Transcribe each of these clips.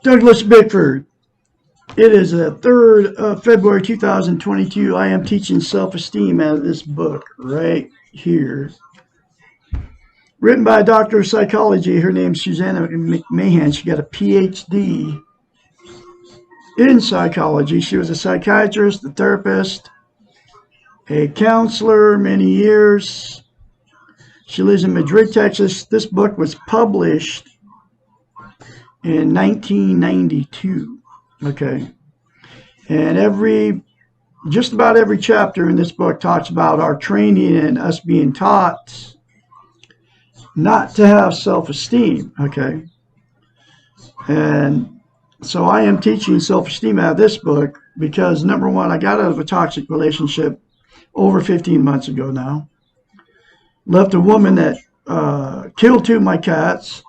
Douglas Bickford. It is the 3rd of February 2022. I am teaching self-esteem out of this book right here. Written by a doctor of psychology. Her name's Susanna McMahon. She got a PhD in psychology. She was a psychiatrist, a therapist, a counselor many years. She lives in Madrid, Texas. This book was published in 1992. Okay. And just about every chapter in this book talks about our training and us being taught not to have self-esteem. Okay. And so I am teaching self-esteem out of this book because, number one, I got out of a toxic relationship over 15 months ago now. Left a woman that killed 2 of my cats,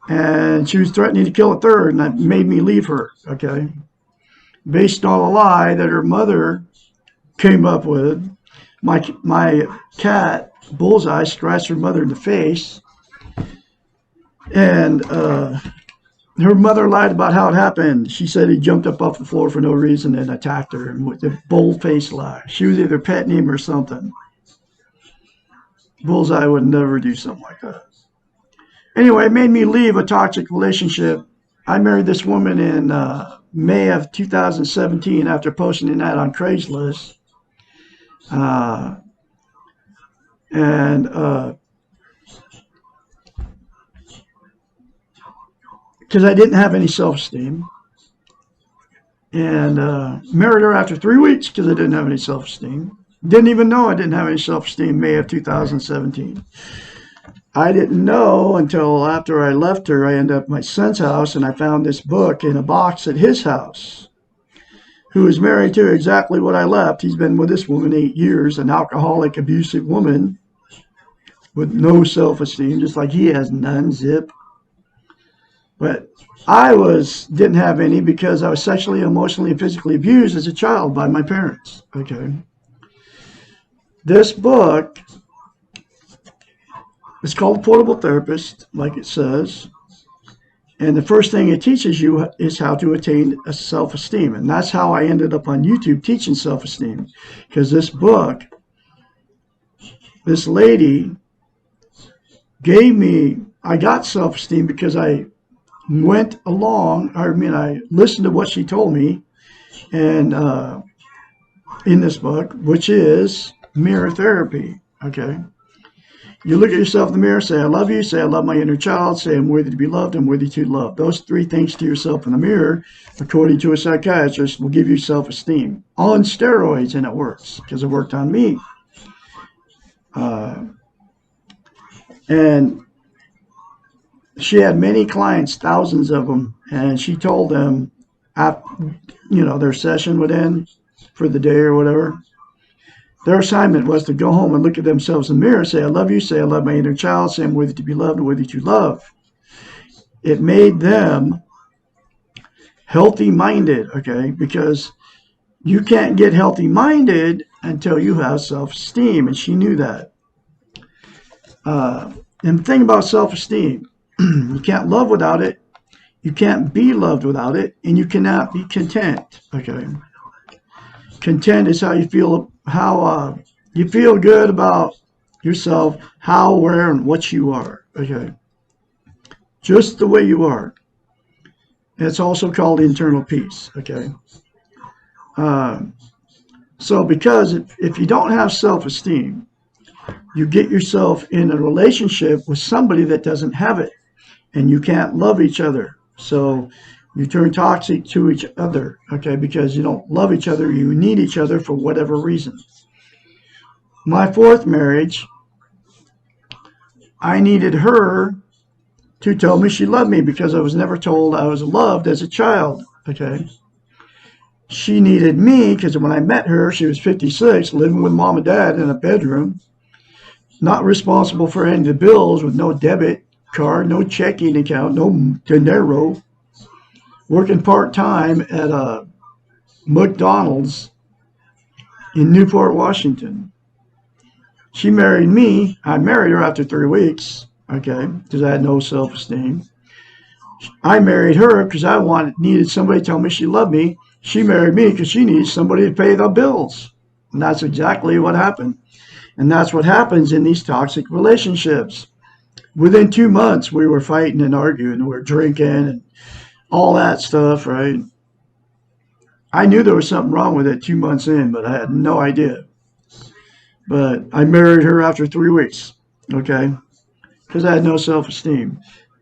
and she was threatening to kill a third, and that made me leave her, okay? Based on a lie that her mother came up with. My cat, Bullseye, scratched her mother in the face, and her mother lied about how it happened. She said he jumped up off the floor for no reason and attacked her, and with a bold-faced lie. She was either petting him or something. Bullseye would never do something like that. Anyway, it made me leave a toxic relationship. I married this woman in May of 2017 after posting an ad on Craigslist. Because I didn't have any self-esteem. And married her after 3 weeks because I didn't have any self-esteem. Didn't even know I didn't have any self-esteem May of 2017. I didn't know until after I left her. I ended up at my son's house, and I found this book in a box at his house, who is married to exactly what I left. He's been with this woman 8 years, an alcoholic, abusive woman with no self-esteem, just like he has none, zip. But I didn't have any because I was sexually, emotionally, and physically abused as a child by my parents. Okay. This book is called Portable Therapist, like it says. And the first thing it teaches you is how to attain a self-esteem. And that's how I ended up on YouTube teaching self-esteem. Because this book, this lady gave me, I got self-esteem because I went along, I listened to what she told me, and in this book, which is mirror therapy. Okay. You look at yourself in the mirror, say, I love you, say, I love my inner child, say, I'm worthy to be loved, I'm worthy to love. Those 3 things to yourself in the mirror, according to a psychiatrist, will give you self-esteem. On steroids, and it works, because it worked on me. And she had many clients, thousands of them, and she told them, their session would end for the day or whatever. Their assignment was to go home and look at themselves in the mirror, say, I love you, say, I love my inner child, say, I'm worthy to be loved and worthy to love. It made them healthy-minded, okay, because you can't get healthy-minded until you have self-esteem, and she knew that. And the thing about self-esteem, you can't love without it, you can't be loved without it, and you cannot be content, okay. Content is how you feel, you feel good about yourself, how, where, and what you are, okay. Just the way you are. It's also called internal peace, okay. So because if you don't have self-esteem, you get yourself in a relationship with somebody that doesn't have it, and you can't love each other. So you turn toxic to each other, okay, because you don't love each other. You need each other for whatever reason. My 4th marriage, I needed her to tell me she loved me because I was never told I was loved as a child, okay. She needed me because when I met her, she was 56, living with mom and dad in a bedroom, not responsible for any of the bills, with no debit card, no checking account, no dinero, working part-time at a McDonald's in Newport, Washington. She married me. I married her after 3 weeks, okay, because I had no self-esteem. I married her because I needed somebody to tell me she loved me. She married me because she needs somebody to pay the bills. And that's exactly what happened. And that's what happens in these toxic relationships. Within 2 months, we were fighting and arguing, and we were drinking and all that stuff, right? I knew there was something wrong with it 2 months in, but I had no idea. But I married her after 3 weeks, okay? Because I had no self-esteem.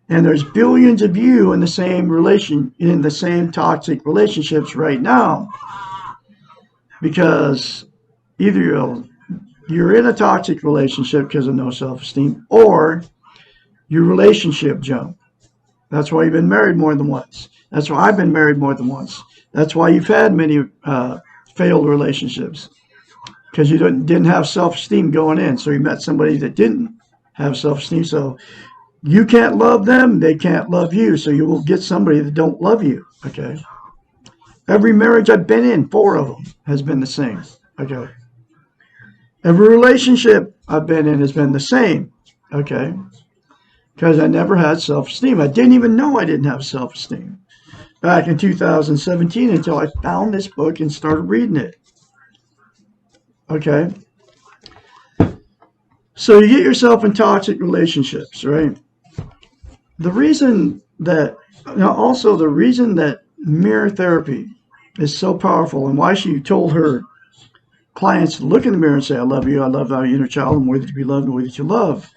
And there's billions of you in the same toxic relationships right now, because either you're in a toxic relationship because of no self-esteem, or your relationship junk. That's why you've been married more than once. That's why I've been married more than once. That's why you've had many failed relationships, because you didn't have self-esteem going in. So you met somebody that didn't have self-esteem. So you can't love them, they can't love you. So you will get somebody that don't love you. Okay. Every marriage I've been in, 4 of them, has been the same. Okay. Every relationship I've been in has been the same. Okay. Because I never had self-esteem. I didn't even know I didn't have self-esteem back in 2017 until I found this book and started reading it. Okay. So you get yourself in toxic relationships, right? The reason that mirror therapy is so powerful, and why she told her clients to look in the mirror and say, I love you, I love our inner child, I'm worthy to be loved and worthy to love.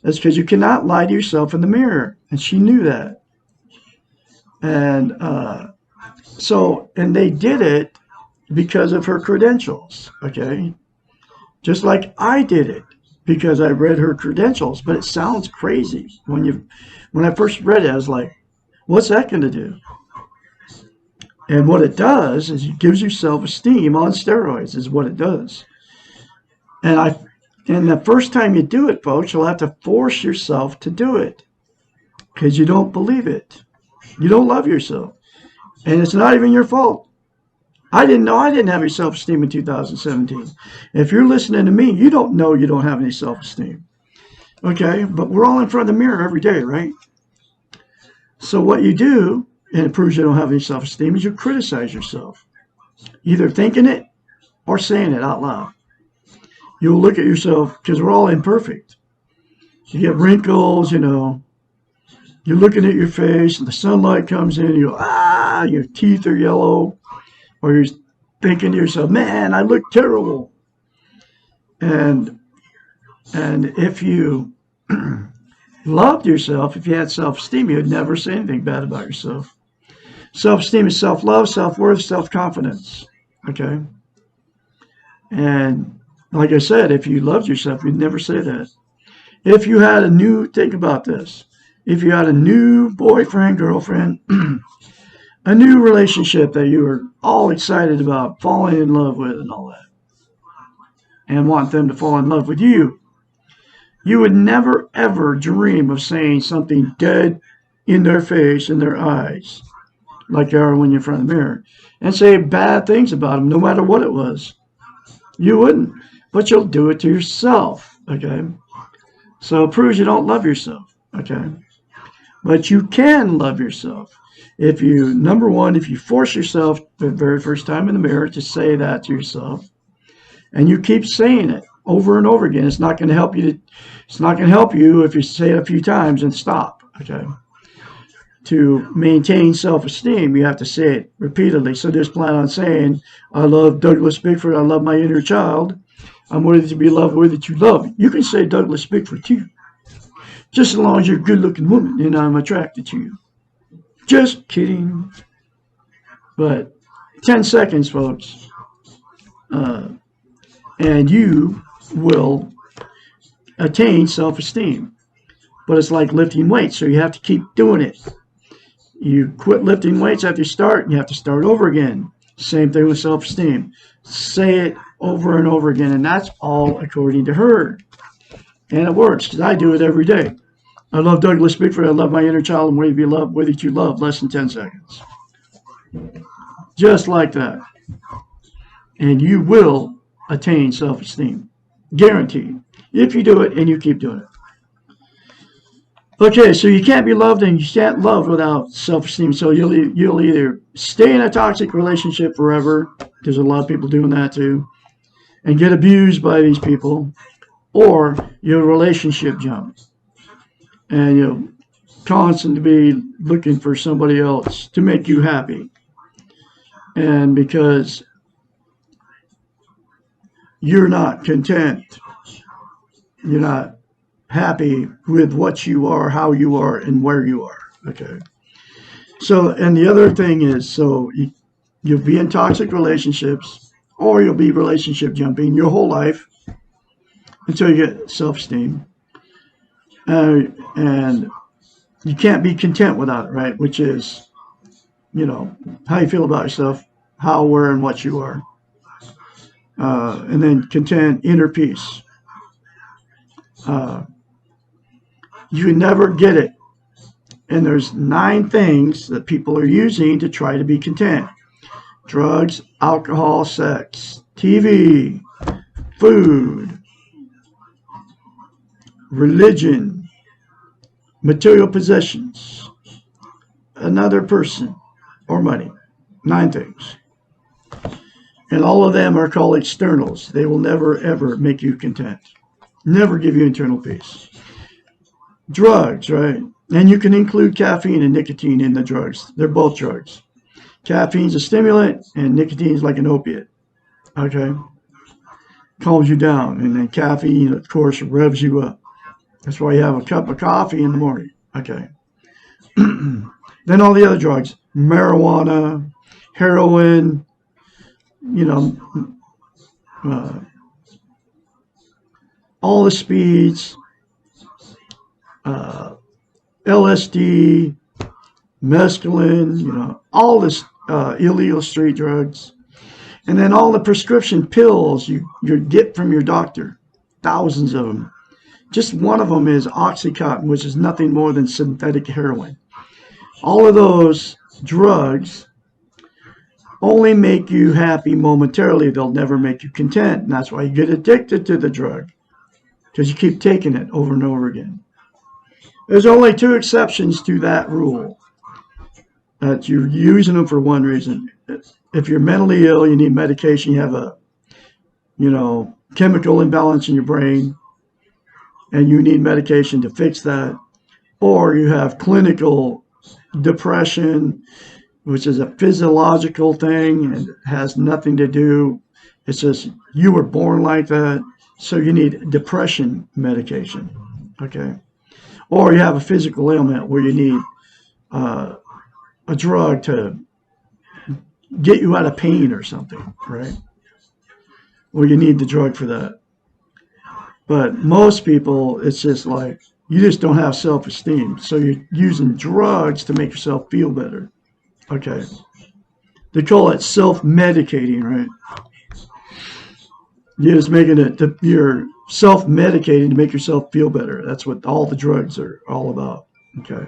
That's because you cannot lie to yourself in the mirror. And she knew that. And and they did it because of her credentials, okay? Just like I did it because I read her credentials. But it sounds crazy. When I first read it, I was like, what's that going to do? And what it does is it gives you self-esteem on steroids is what it does. And the first time you do it, folks, you'll have to force yourself to do it because you don't believe it. You don't love yourself. And it's not even your fault. I didn't know I didn't have any self-esteem in 2017. If you're listening to me, you don't know you don't have any self-esteem. Okay? But we're all in front of the mirror every day, right? So what you do, and it proves you don't have any self-esteem, is you criticize yourself. Either thinking it or saying it out loud. You'll look at yourself, because we're all imperfect. You get wrinkles, you're looking at your face, and the sunlight comes in, you go, your teeth are yellow, or you're thinking to yourself, man, I look terrible. And if you loved yourself, if you had self-esteem, you would never say anything bad about yourself. Self-esteem is self-love, self-worth, self-confidence. Okay? And like I said, if you loved yourself, you'd never say that. If you had think about this. If you had a new boyfriend, girlfriend, a new relationship that you were all excited about, falling in love with and all that, and want them to fall in love with you, you would never, ever dream of saying something dead in their face, in their eyes, like you are when you're in front of the mirror, and say bad things about them, no matter what it was. You wouldn't, but you'll do it to yourself, okay? So it proves you don't love yourself, okay? But you can love yourself. Number one, if you force yourself the very first time in the mirror to say that to yourself, and you keep saying it over and over again, it's not going to help you. It's not going to help you if you say it a few times and stop, okay? To maintain self-esteem, you have to say it repeatedly. So just plan on saying, I love Douglas Bickford, I love my inner child, I'm worthy to be loved, worthy to love. You can say Douglas Bickford too, just as long as you're a good-looking woman and I'm attracted to you. Just kidding. But 10 seconds, folks, and you will attain self-esteem. But it's like lifting weights, so you have to keep doing it. You quit lifting weights after you start, and you have to start over again. Same thing with self-esteem. Say it over and over again, and that's all according to her. And it works, because I do it every day. I love Douglas Bickford. I love my inner child. I'm worthy to be loved, worthy to love. Less than 10 seconds. Just like that. And you will attain self-esteem. Guaranteed. If you do it and you keep doing it. Okay, so you can't be loved and you can't love without self-esteem. So you'll either stay in a toxic relationship forever. There's a lot of people doing that too, and get abused by these people, or your relationship jump, and you'll constantly be looking for somebody else to make you happy. And because you're not content, you're not happy with what you are, how you are, and where you are. Okay. So, and the other thing is, you'll be in toxic relationships, or you'll be relationship jumping your whole life until you get self-esteem, and you can't be content without it, right? Which is, how you feel about yourself, how, where, and what you are, and then content, inner peace. Uh, you can never get it, and there's 9 things that people are using to try to be content: drugs, alcohol, sex, TV, food, religion, material possessions, another person, or money. 9 things. And all of them are called externals. They will never, ever make you content. Never give you internal peace. Drugs, right? And you can include caffeine and nicotine in the drugs. They're both drugs. Caffeine's a stimulant, and nicotine's like an opiate. Okay? Calms you down. And then caffeine, of course, revs you up. That's why you have a cup of coffee in the morning. Okay. Then all the other drugs: marijuana, heroin, you know, uh, all the speeds, uh, LSD, mescaline, all this illegal street drugs. And then all the prescription pills you get from your doctor, thousands of them. Just one of them is Oxycontin, which is nothing more than synthetic heroin. All of those drugs only make you happy momentarily. They'll never make you content. And that's why you get addicted to the drug, because you keep taking it over and over again. There's only 2 exceptions to that rule: that you're using them for one reason. If you're mentally ill, you need medication, you have a, chemical imbalance in your brain, and you need medication to fix that, or you have clinical depression, which is a physiological thing and has nothing to do. It's just you were born like that, so you need depression medication. Okay. Or you have a physical ailment where you need a drug to get you out of pain or something, right? Or you need the drug for that. But most people, it's just like you just don't have self-esteem, so you're using drugs to make yourself feel better. Okay. They call it self-medicating, right? You're just making it, you're self-medicating to make yourself feel better. That's what all the drugs are all about. Okay.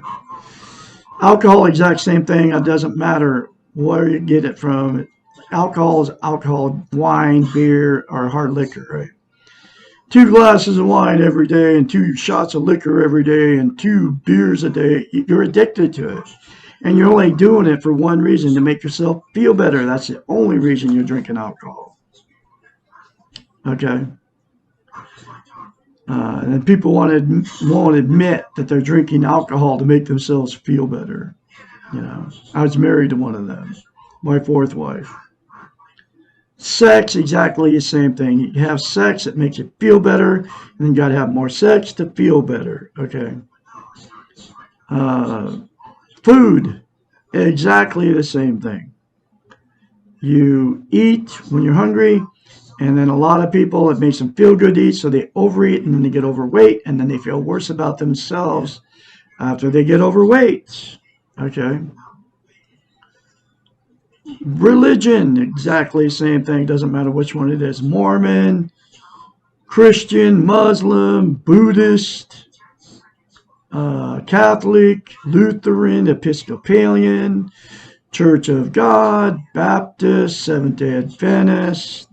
Alcohol, exact same thing. It doesn't matter where you get it from. Alcohol is alcohol, wine, beer, or hard liquor, right? 2 glasses of wine every day and 2 shots of liquor every day and 2 beers a day. You're addicted to it. And you're only doing it for one reason: to make yourself feel better. That's the only reason you're drinking alcohol. Okay. And people won't admit that they're drinking alcohol to make themselves feel better. I was married to one of them, my 4th wife. Sex, exactly the same thing. You have sex, that makes you feel better, and then you got to have more sex to feel better. Okay. Food, exactly the same thing. You eat when you're hungry, and then a lot of people, it makes them feel good to eat, so they overeat, and then they get overweight, and then they feel worse about themselves after they get overweight. Okay. Religion, exactly the same thing. Doesn't matter which one it is: Mormon, Christian, Muslim, Buddhist, Catholic, Lutheran, Episcopalian, Church of God, Baptist, Seventh-day Adventist,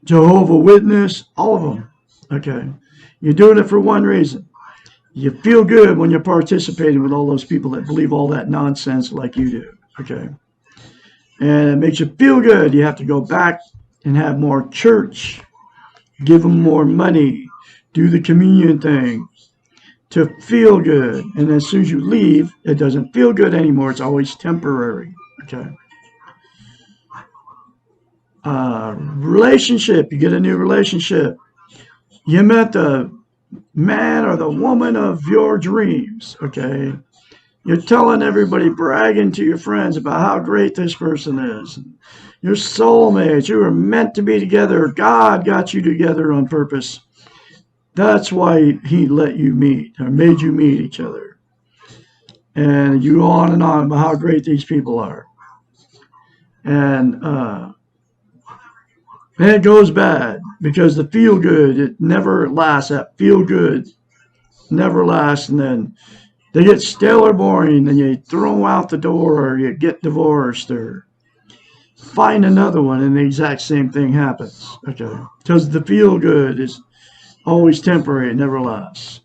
Jehovah's Witness, all of them. Okay. You're doing it for one reason: You feel good when you're participating with all those people that believe all that nonsense like you do. Okay. And it makes you feel good. You have to go back and have more church, give them more money, do the communion thing to feel good. And as soon as you leave, it doesn't feel good anymore. It's always temporary. Okay. Relationship. You get a new relationship. You met the man or the woman of your dreams. Okay. You're telling everybody, bragging to your friends about how great this person is. Your soulmates, you were meant to be together. God got you together on purpose. That's why he let you meet or made you meet each other. And you go on and on about how great these people are. And it goes bad because the feel good, it never lasts. That feel good never lasts. And then they get stale or boring, and you throw them out the door, or you get divorced, or find another one, and the exact same thing happens. Okay, because the feel good is always temporary; it never lasts.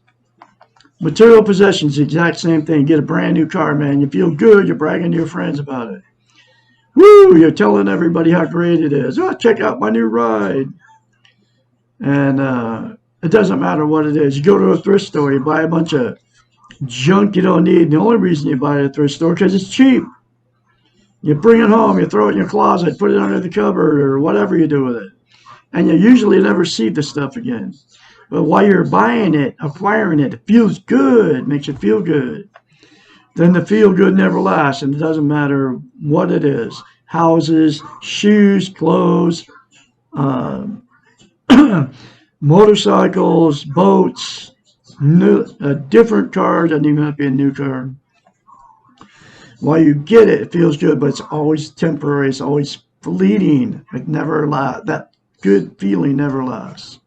Material possessions, the exact same thing. Get a brand new car, man. You feel good. You're bragging to your friends about it. Woo! You're telling everybody how great it is. Oh, check out my new ride. And it doesn't matter what it is. You go to a thrift store, you buy a bunch of junk you don't need. And the only reason you buy it at a thrift store because it's cheap. You bring it home, you throw it in your closet, put it under the cupboard, or whatever you do with it. And you usually never see the stuff again. But while you're buying it, acquiring it, it feels good, makes you feel good. Then the feel good never lasts, and it doesn't matter what it is. Houses, shoes, clothes, motorcycles, boats, a different car, doesn't even have to be a new car. While you get it, it feels good, but it's always temporary. It's always fleeting. It never lasts. That good feeling never lasts.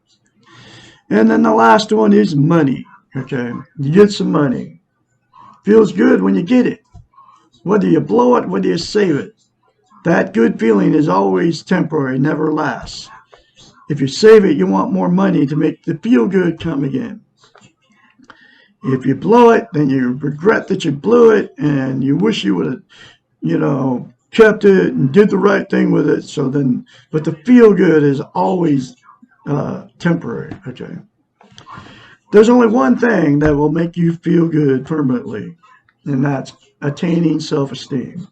And then the last one is money. Okay, you get some money. Feels good when you get it. Whether you blow it, whether you save it. That good feeling is always temporary, never lasts. If you save it, you want more money to make the feel good come again. If you blow it, then you regret that you blew it, and you wish you would have, kept it and did the right thing with it. So then, but the feel good is always temporary. Okay. There's only one thing that will make you feel good permanently, and that's attaining self-esteem.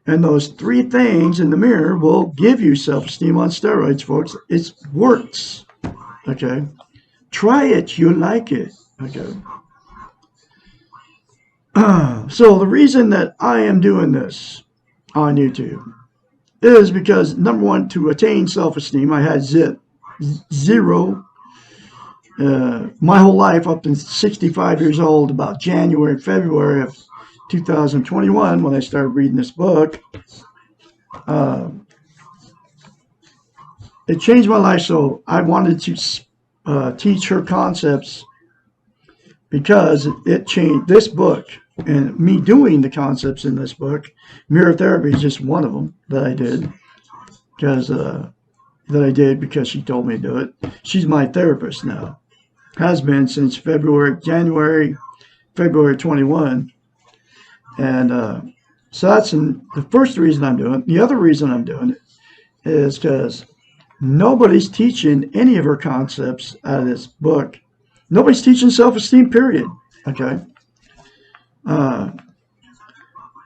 And those three things in the mirror will give you self-esteem on steroids, folks. It works. Okay. Try it. You'll like it. Okay. So the reason that I am doing this on YouTube is because, number one, to attain self-esteem, I had zero my whole life up to 65 years old, about January, February of 2021, when I started reading this book. It changed my life, so I wanted to teach her concepts because it changed this book. And me doing the concepts in this book, mirror therapy is just one of them that I did because she told me to do it. She's my therapist now. Has been since January, February 21. And so that's the first reason I'm doing it. The other reason I'm doing it is because nobody's teaching any of her concepts out of this book. Nobody's teaching self-esteem, period. Okay.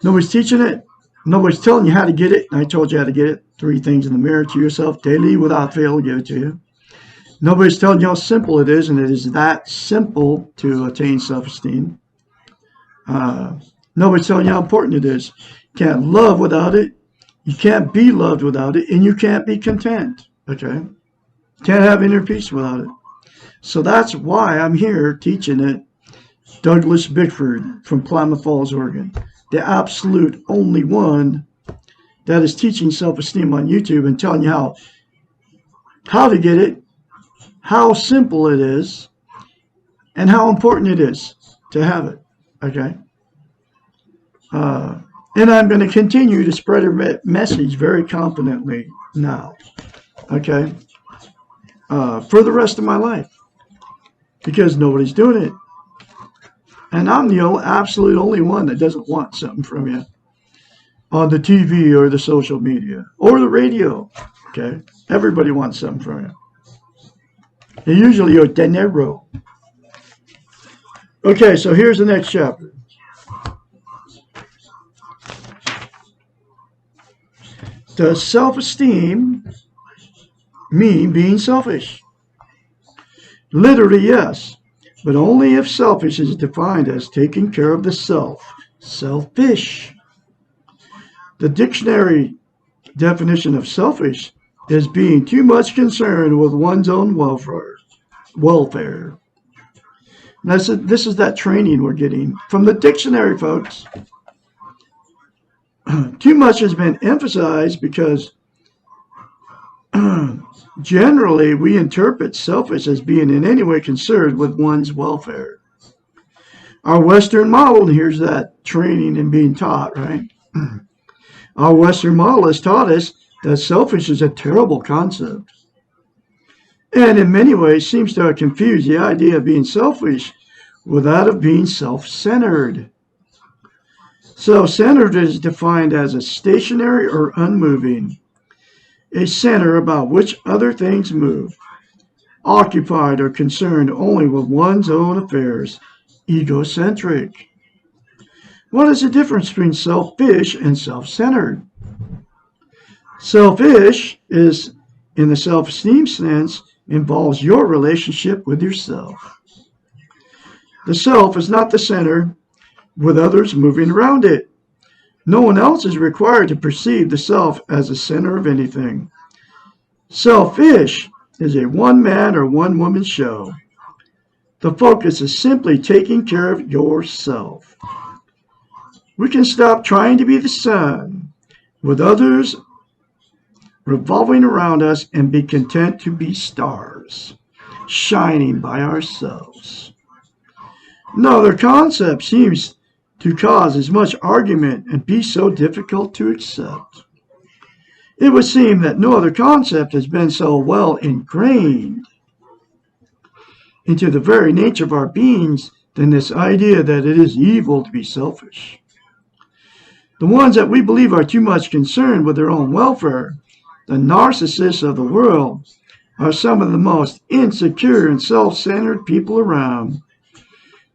Nobody's teaching it. Nobody's telling you how to get it. I told you how to get it. 3 things in the mirror to yourself daily without fail to give it to you. Nobody's telling you how simple it is, and it is that simple to attain self-esteem. Nobody's telling you how important it is. You can't love without it. You can't be loved without it, and you can't be content. Okay? Can't have inner peace without it. So that's why I'm here teaching it. Douglas Bickford from Klamath Falls, Oregon, the absolute only one that is teaching self-esteem on YouTube and telling you how to get it, how simple it is, and how important it is to have it. Okay? And I'm going to continue to spread a message very confidently now. Okay? For the rest of my life. Because nobody's doing it. And I'm the absolute only one that doesn't want something from you on the TV or the social media or the radio. Okay? Everybody wants something from you. And usually your dinero. Okay, so here's the next chapter. Does self-esteem mean being selfish? Literally, yes, but only if selfish is defined as taking care of the self. Selfish. The dictionary definition of selfish is being too much concerned with one's own welfare. This is that training we're getting from the dictionary, folks. Too much has been emphasized because generally we interpret selfish as being in any way concerned with one's welfare. Our Western model, here's that training and being taught, right? Our Western model has taught us that selfish is a terrible concept. And in many ways seems to have confused the idea of being selfish with that of being self-centered. Self-centered is defined as a stationary or unmoving, a center about which other things move, occupied or concerned only with one's own affairs, egocentric. What is the difference between selfish and self-centered? Selfish is, in the self-esteem sense, involves your relationship with yourself. The self is not the center, with others moving around it. No one else is required to perceive the self as the center of anything. Selfish is a one-man or one-woman show. The focus is simply taking care of yourself. We can stop trying to be the sun, with others revolving around us, and be content to be stars, shining by ourselves. No other concept seems to cause as much argument and be so difficult to accept. It would seem that no other concept has been so well ingrained into the very nature of our beings than this idea that it is evil to be selfish. The ones that we believe are too much concerned with their own welfare, the narcissists of the world, are some of the most insecure and self-centered people around.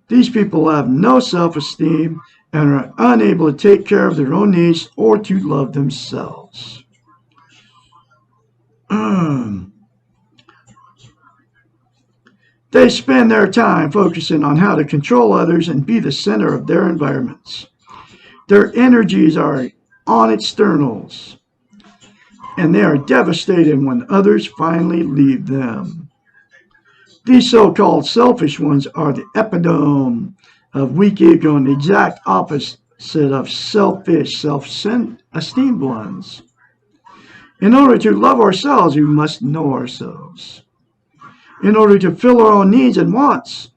These people have no self-esteem and are unable to take care of their own needs or to love themselves. They spend their time focusing on how to control others and be the center of their environments. Their energies are on externals, and they are devastated when others finally leave them. These so-called selfish ones are the epitome of weak ego and the exact opposite of selfish, self-esteemed ones. In order to love ourselves, we must know ourselves. In order to fill our own needs and wants,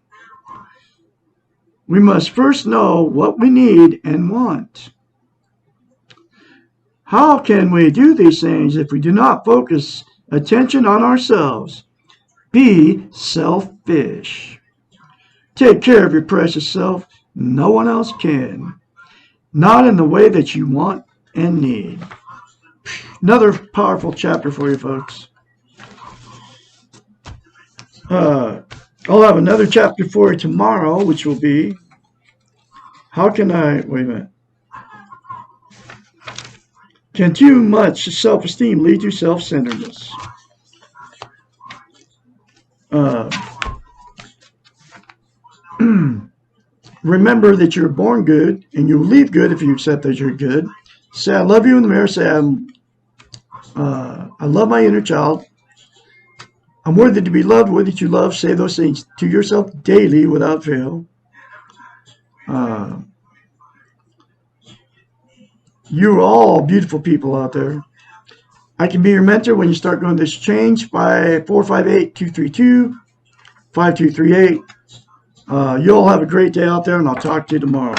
we must first know what we need and want. How can we do these things if we do not focus attention on ourselves? Be selfish. Take care of your precious self. No one else can. Not in the way that you want and need. Another powerful chapter for you folks. I'll have another chapter for you tomorrow, which will be, wait a minute. Can too much self-esteem lead to self-centeredness? Remember that you're born good, and you'll leave good if you accept that you're good. Say, I love you in the mirror. Say, I love my inner child. I'm worthy to be loved, worthy to love. Say those things to yourself daily without fail. You're all beautiful people out there. I can be your mentor when you start going this change by 458-232-5238. You all have a great day out there, and I'll talk to you tomorrow.